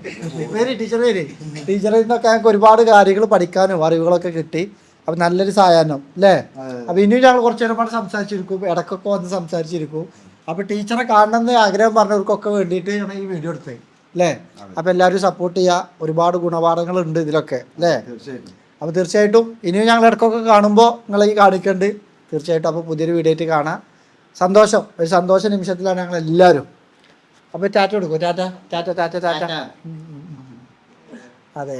ടീച്ചറിൽ നിന്നൊക്കെ ഞങ്ങൾക്ക് ഒരുപാട് കാര്യങ്ങൾ പഠിക്കാനും അറിവുകളൊക്കെ കിട്ടി. അപ്പൊ നല്ലൊരു സായാഹ്നം അല്ലേ? അപ്പൊ ഇനിയും ഞങ്ങൾ കുറച്ചു നേരം സംസാരിച്ചിരിക്കും, ഇടക്കൊക്കെ വന്ന് സംസാരിച്ചിരിക്കും. അപ്പൊ ടീച്ചറെ കാണണമെന്ന് ആഗ്രഹം പറഞ്ഞവർക്കൊക്കെ വേണ്ടിയിട്ട് ഞങ്ങൾ ഈ വീഡിയോ എടുത്തത് അല്ലേ? അപ്പൊ എല്ലാവരും സപ്പോർട്ട് ചെയ്യുക, ഒരുപാട് ഗുണപാഠങ്ങൾ ഉണ്ട് ഇതിലൊക്കെ അല്ലേ? അപ്പൊ തീർച്ചയായിട്ടും ഇനിയും ഞങ്ങൾ ഇടക്കൊക്കെ കാണുമ്പോൾ നിങ്ങൾ ഈ കാണിക്കുന്നുണ്ട് തീർച്ചയായിട്ടും. അപ്പോൾ പുതിയൊരു വീഡിയോ ആയിട്ട് കാണാം. സന്തോഷം, ഒരു സന്തോഷ നിമിഷത്തിലാണ് ഞങ്ങൾ എല്ലാവരും. അപ്പോൾ ടാറ്റ കൊടുക്കും, ടാറ്റ ടാറ്റ ടാറ്റ ടാറ്റ. അതെ.